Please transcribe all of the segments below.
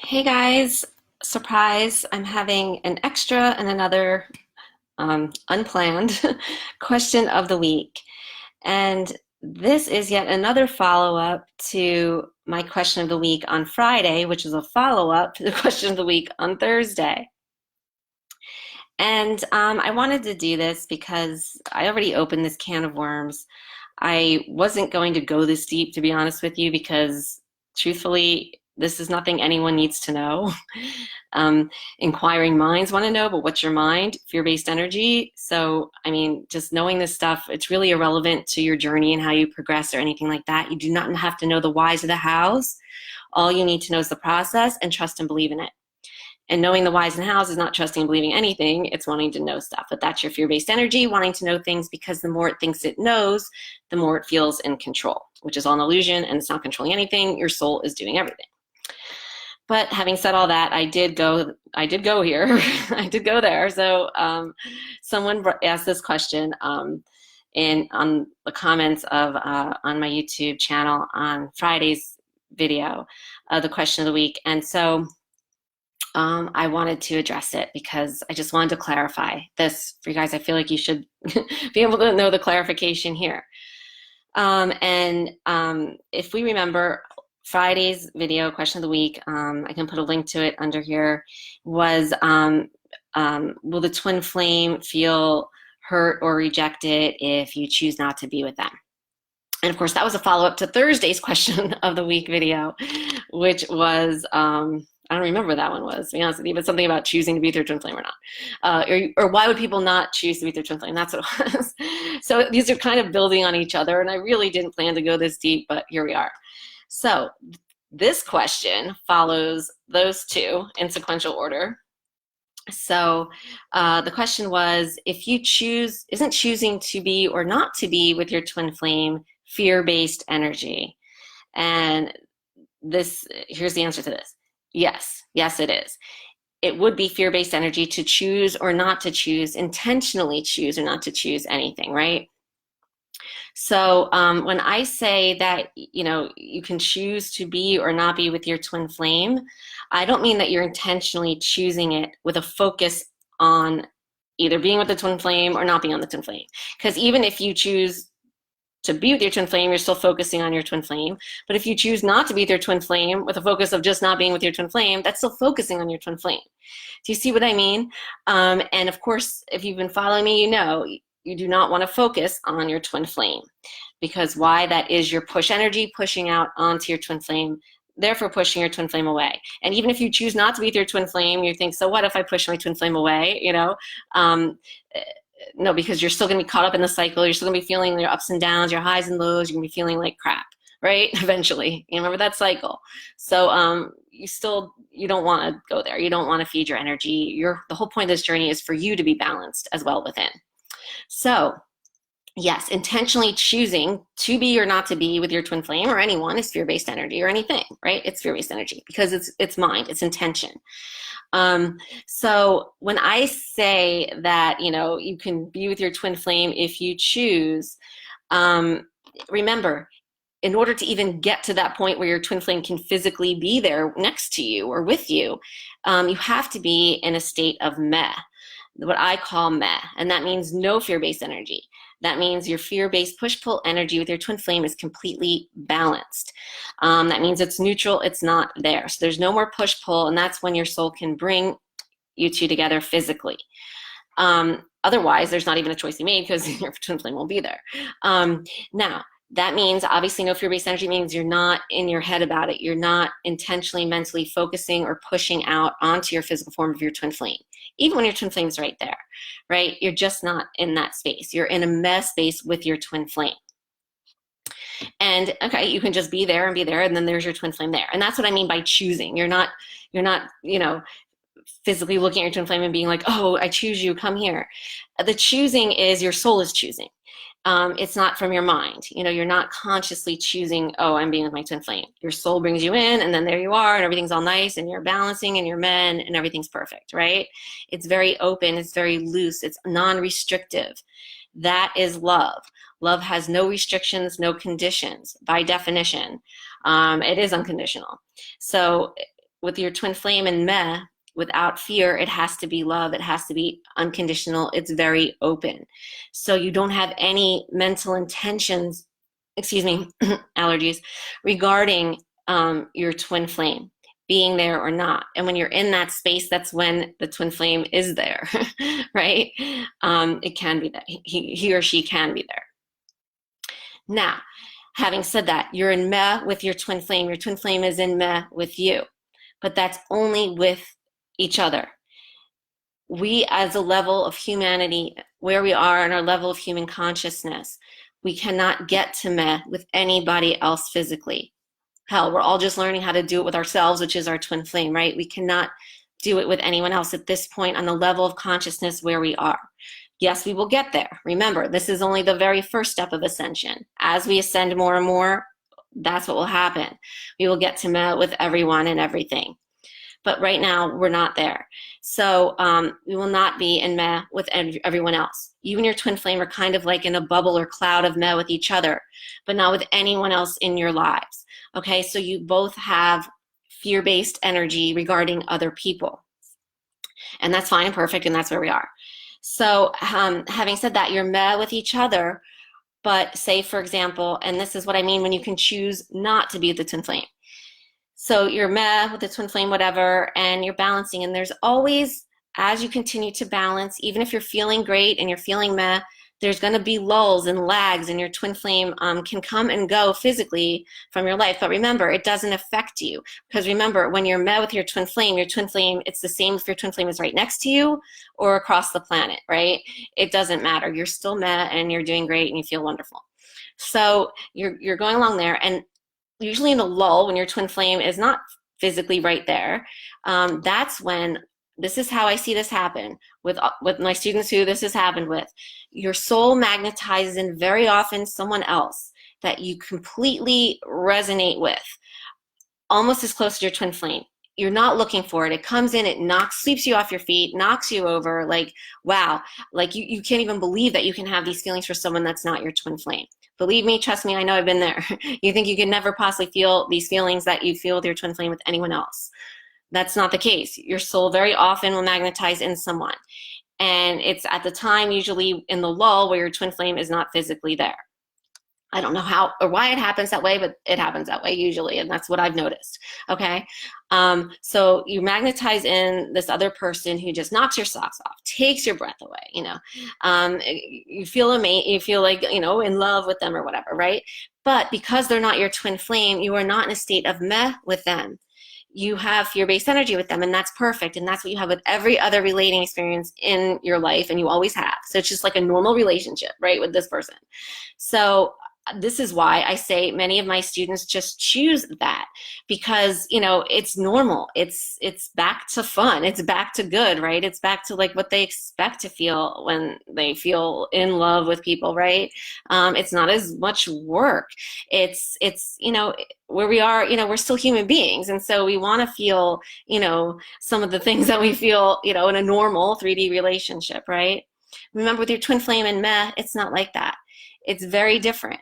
Hey guys, surprise, I'm having an extra and another unplanned question of the week. And this is yet another follow-up to my question of the week on Friday, which is a follow-up to the question of the week on Thursday. And I wanted to do this because I already opened this can of worms. I wasn't going to go this deep, to be honest with you, because truthfully, this is nothing anyone needs to know. Inquiring minds want to know, but what's your mind? Fear-based energy. So, I mean, just knowing this stuff, it's really irrelevant to your journey and how you progress or anything like that. You do not have to know the whys or the hows. All you need to know is the process and trust and believe in it. And knowing the whys and hows is not trusting and believing anything, it's wanting to know stuff. But that's your fear-based energy, wanting to know things, because the more it thinks it knows, the more it feels in control, which is all an illusion, and it's not controlling anything. Your soul is doing everything. But having said all that, I did go here. I did go there. So someone asked this question on the comments of on my YouTube channel on Friday's video, the question of the week. And so I wanted to address it because I just wanted to clarify this for you guys. I feel like you should be able to know the clarification here. If we remember Friday's video question of the week, I can put a link to it under here, was will the twin flame feel hurt or rejected if you choose not to be with them? And of course, that was a follow-up to Thursday's question of the week video, which was, I don't remember what that one was, to be honest with you, but something about choosing to be with their twin flame or not. Or why would people not choose to be with their twin flame? That's what it was. So these are kind of building on each other, and I really didn't plan to go this deep, but here we are. So this question follows those two in sequential order. So the question was, if you isn't choosing to be or not to be with your twin flame fear-based energy? And here's the answer to this. Yes, it is. It would be fear-based energy to choose or not to choose, intentionally choose or not to choose anything, right? So when I say that, you can choose to be or not be with your twin flame, I don't mean that you're intentionally choosing it with a focus on either being with the twin flame or not being on the twin flame. Because even if you choose to be with your twin flame, you're still focusing on your twin flame. But if you choose not to be with your twin flame with a focus of just not being with your twin flame, that's still focusing on your twin flame. Do you see what I mean? And of course, if you've been following me, you do not want to focus on your twin flame, because why? That is your push energy pushing out onto your twin flame, therefore pushing your twin flame away. And even if you choose not to be with your twin flame, you think, so what if I push my twin flame away? No, because you're still going to be caught up in the cycle. You're still going to be feeling your ups and downs, your highs and lows. You're going to be feeling like crap, right? Eventually, you remember that cycle. So you don't want to go there. You don't want to feed your energy. The whole point of this journey is for you to be balanced as well within. So yes, intentionally choosing to be or not to be with your twin flame or anyone is fear-based energy, or anything, right? It's fear-based energy because it's mind, it's intention. So when I say that, you can be with your twin flame if you choose, remember, in order to even get to that point where your twin flame can physically be there next to you or with you, you have to be in a state of meh, what I call meh, and that means no fear-based energy. That means your fear-based push-pull energy with your twin flame is completely balanced. That means it's neutral, it's not there. So there's no more push-pull, and that's when your soul can bring you two together physically. Otherwise, there's not even a choice you made because your twin flame won't be there. Now, that means obviously no fear-based energy means you're not in your head about it. You're not intentionally, mentally focusing or pushing out onto your physical form of your twin flame. Even when your twin flame is right there, right? You're just not in that space. You're in a mess space with your twin flame. And okay, you can just be there, and then there's your twin flame there. And that's what I mean by choosing. You're not, physically looking at your twin flame and being like, oh, I choose you, come here. The choosing is your soul is choosing. It's not from your mind. You're not consciously choosing, oh, I'm being with my twin flame. Your soul brings you in, and then there you are, and everything's all nice, and you're balancing, and you're men, and everything's perfect, right? It's very open. It's very loose. It's non-restrictive. That is love. Love has no restrictions, no conditions, by definition. It is unconditional. So with your twin flame and meh, without fear, it has to be love. It has to be unconditional. It's very open. So you don't have any mental intentions, excuse me, allergies, regarding your twin flame being there or not. And when you're in that space, that's when the twin flame is there, right? It can be that he or she can be there. Now, having said that, you're in meh with your twin flame. Your twin flame is in meh with you, but that's only with each other. We, as a level of humanity, where we are in our level of human consciousness, we cannot get to meh with anybody else physically. Hell, we're all just learning how to do it with ourselves, which is our twin flame, right? We cannot do it with anyone else at this point on the level of consciousness where we are. Yes, we will get there. Remember, this is only the very first step of ascension. As we ascend more and more, that's what will happen. We will get to meh with everyone and everything. But right now, we're not there. So we will not be in meh with everyone else. You and your twin flame are kind of like in a bubble or cloud of meh with each other, but not with anyone else in your lives. Okay, so you both have fear-based energy regarding other people. And that's fine and perfect, and that's where we are. So having said that, you're meh with each other, but say, for example, and this is what I mean when you can choose not to be with the twin flame. So you're meh with the twin flame, whatever, and you're balancing. And there's always, as you continue to balance, even if you're feeling great and you're feeling meh, there's going to be lulls and lags, and your twin flame can come and go physically from your life. But remember, it doesn't affect you. Because remember, when you're meh with your twin flame, it's the same if your twin flame is right next to you or across the planet, right? It doesn't matter. You're still meh and you're doing great and you feel wonderful. So you're going along there, and usually in a lull, when your twin flame is not physically right there, that's when, this is how I see this happen with my students who this has happened with. Your soul magnetizes in very often someone else that you completely resonate with, almost as close to your twin flame. You're not looking for it. It comes in, it sweeps you off your feet, knocks you over, like, wow, like you can't even believe that you can have these feelings for someone that's not your twin flame. Believe me, trust me, I know I've been there. You think you can never possibly feel these feelings that you feel with your twin flame with anyone else. That's not the case. Your soul very often will magnetize in someone. And it's at the time, usually in the lull, where your twin flame is not physically there. I don't know how or why it happens that way, but it happens that way usually, and that's what I've noticed. Okay, so you magnetize in this other person who just knocks your socks off, takes your breath away. You feel amazing, you feel like in love with them or whatever, right? But because they're not your twin flame, you are not in a state of meh with them. You have fear-based energy with them, and that's perfect, and that's what you have with every other relating experience in your life, and you always have. So it's just like a normal relationship, right, with this person. So this is why I say many of my students just choose that, because it's normal. It's back to fun. It's back to good, right? It's back to like what they expect to feel when they feel in love with people, right? It's not as much work. It's where we are, we're still human beings, and so we want to feel some of the things that we feel in a normal 3D relationship, right? Remember, with your twin flame and meh, it's not like that. It's very different.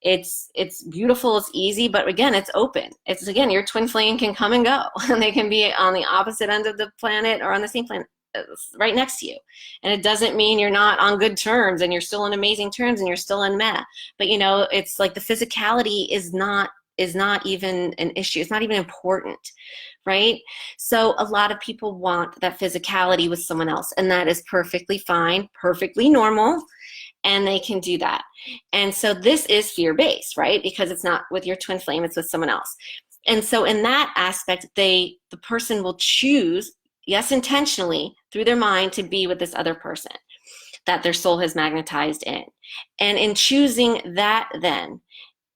It's beautiful, it's easy, but again, it's open. It's, again, your twin flame can come and go. And they can be on the opposite end of the planet or on the same planet, right next to you. And it doesn't mean you're not on good terms and you're still on amazing terms and you're still in meh. But it's like the physicality is not even an issue. It's not even important, right? So a lot of people want that physicality with someone else, and that is perfectly fine, perfectly normal. And they can do that. And so this is fear-based, right? Because it's not with your twin flame, it's with someone else. And so in that aspect, the person will choose, yes, intentionally, through their mind, to be with this other person that their soul has magnetized in. And in choosing that, then,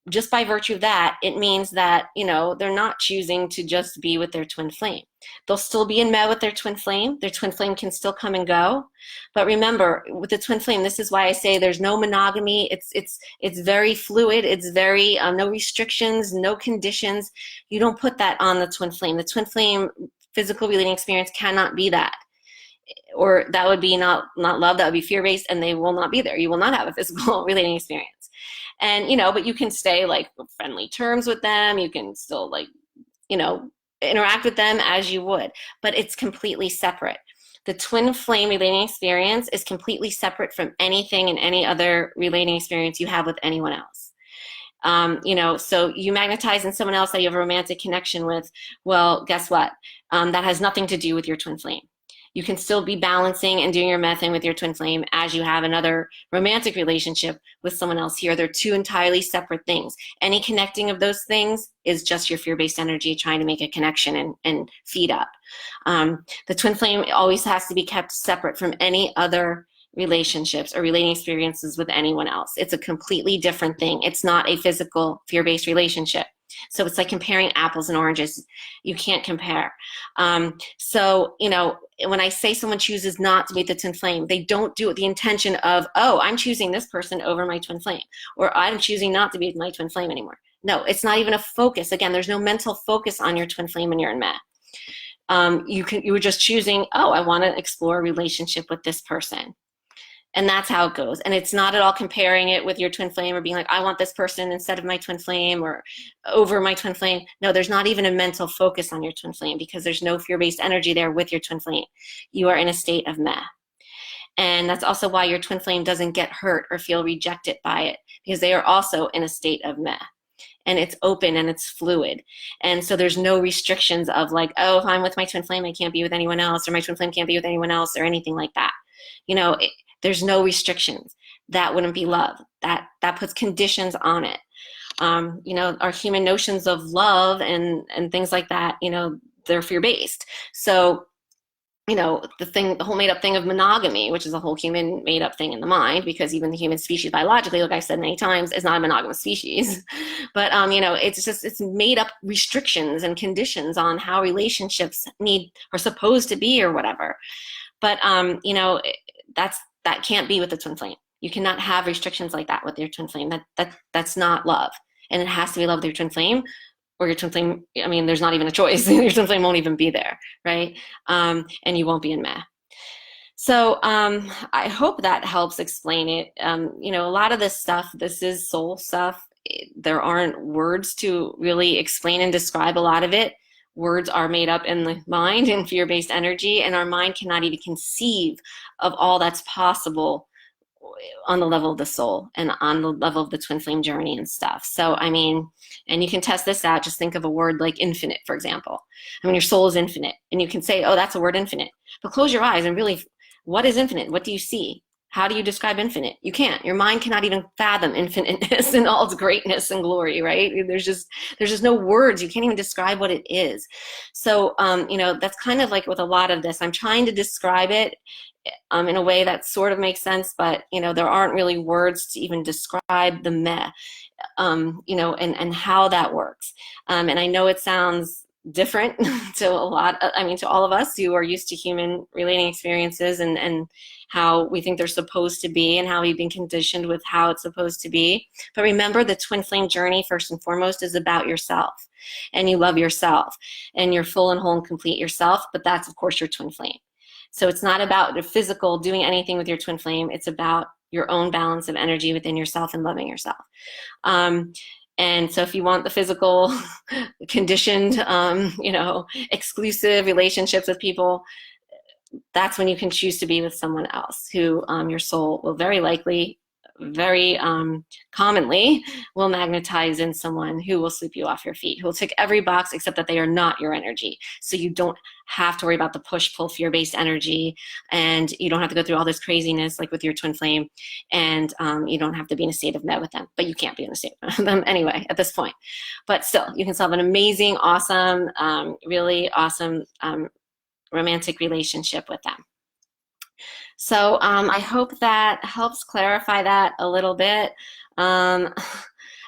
just by virtue of that, it means that, they're not choosing to just be with their twin flame. They'll still be in meh with their twin flame. Their twin flame can still come and go. But remember, with the twin flame, this is why I say there's no monogamy. It's very fluid. It's very, no restrictions, no conditions. You don't put that on the twin flame. The twin flame physical relating experience cannot be that. Or that would be not love, that would be fear-based, and they will not be there. You will not have a physical relating experience. And, but you can stay like friendly terms with them. You can still interact with them as you would, but it's completely separate. The twin flame relating experience is completely separate from anything and any other relating experience you have with anyone else. So you magnetize in someone else that you have a romantic connection with. Well, guess what? That has nothing to do with your twin flame. You can still be balancing and doing your mething with your twin flame as you have another romantic relationship with someone else here. They're two entirely separate things. Any connecting of those things is just your fear-based energy trying to make a connection and feed up. The twin flame always has to be kept separate from any other relationships or relating experiences with anyone else. It's a completely different thing. It's not a physical fear-based relationship. So it's like comparing apples and oranges. You can't compare. When I say someone chooses not to be the twin flame, they don't do it with the intention of, oh, I'm choosing this person over my twin flame, or I'm choosing not to be with my twin flame anymore. No, it's not even a focus. Again, there's no mental focus on your twin flame when you're in Meh. You were just choosing, oh, I want to explore a relationship with this person. And that's how it goes. And it's not at all comparing it with your twin flame or being like, I want this person instead of my twin flame or over my twin flame. No, there's not even a mental focus on your twin flame because there's no fear-based energy there with your twin flame. You are in a state of Meh. And that's also why your twin flame doesn't get hurt or feel rejected by it, because they are also in a state of Meh. And it's open and it's fluid. And so there's no restrictions of like, oh, if I'm with my twin flame, I can't be with anyone else, or my twin flame can't be with anyone else, or anything like that. There's no restrictions. That wouldn't be love. That puts conditions on it. Our human notions of love and things like that, they're fear-based. So, the whole made-up thing of monogamy, which is a whole human made-up thing in the mind, because even the human species biologically, like I said many times, is not a monogamous species. But, it's made-up restrictions and conditions on how relationships are supposed to be or whatever. But, that can't be with the twin flame. You cannot have restrictions like that with your twin flame. That's not love. And it has to be love with your twin flame, or your twin flame, there's not even a choice. Your twin flame won't even be there, right? And you won't be in Meh. So I hope that helps explain it. A lot of this stuff, this is soul stuff. There aren't words to really explain and describe a lot of it. Words are made up in the mind and fear-based energy, and our mind cannot even conceive of all that's possible on the level of the soul and on the level of the twin flame journey and stuff. So, and you can test this out. Just think of a word like infinite, for example. Your soul is infinite, and you can say, oh, that's a word, infinite. But close your eyes and really, what is infinite? What do you see? How do you describe infinite? You can't. Your mind cannot even fathom infiniteness and all its greatness and glory, right? There's just no words. You can't even describe what it is. So, that's kind of like with a lot of this. I'm trying to describe it in a way that sort of makes sense, but, there aren't really words to even describe the Meh, and how that works. And I know it sounds different to to all of us who are used to human relating experiences and how we think they're supposed to be and how we've been conditioned with how it's supposed to be. But remember, the twin flame journey, first and foremost, is about yourself, and you love yourself, and you're full and whole and complete yourself, but that's, of course, your twin flame. So it's not about the physical doing anything with your twin flame. It's about your own balance of energy within yourself and loving yourself. And so if you want the physical, conditioned, exclusive relationships with people, that's when you can choose to be with someone else who your soul will very likely, very commonly, will magnetize in someone who will sweep you off your feet, who will tick every box except that they are not your energy. So you don't have to worry about the push-pull fear-based energy, and you don't have to go through all this craziness like with your twin flame, and you don't have to be in a state of Meh with them, but you can't be in a state of them anyway at this point. But still, you can still have an amazing, awesome, really awesome romantic relationship with them. So I hope that helps clarify that a little bit.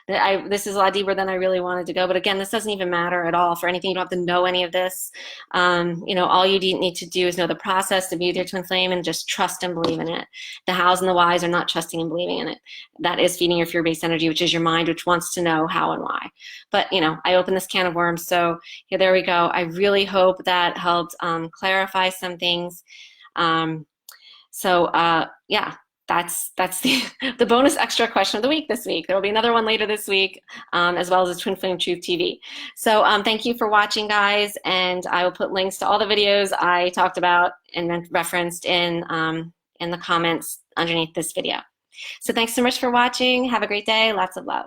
This is a lot deeper than I really wanted to go, but again, this doesn't even matter at all for anything. You don't have to know any of this. All you need to do is know the process to be with your twin flame and just trust and believe in it. The hows and the whys are not trusting and believing in it. That is feeding your fear-based energy, which is your mind, which wants to know how and why. But, I opened this can of worms, so yeah, there we go. I really hope that helped clarify some things. Yeah, that's the bonus extra question of the week this week. There will be another one later this week, as well as the Twin Flame Truth TV. So thank you for watching, guys, and I will put links to all the videos I talked about and then referenced in the comments underneath this video. So thanks so much for watching. Have a great day. Lots of love.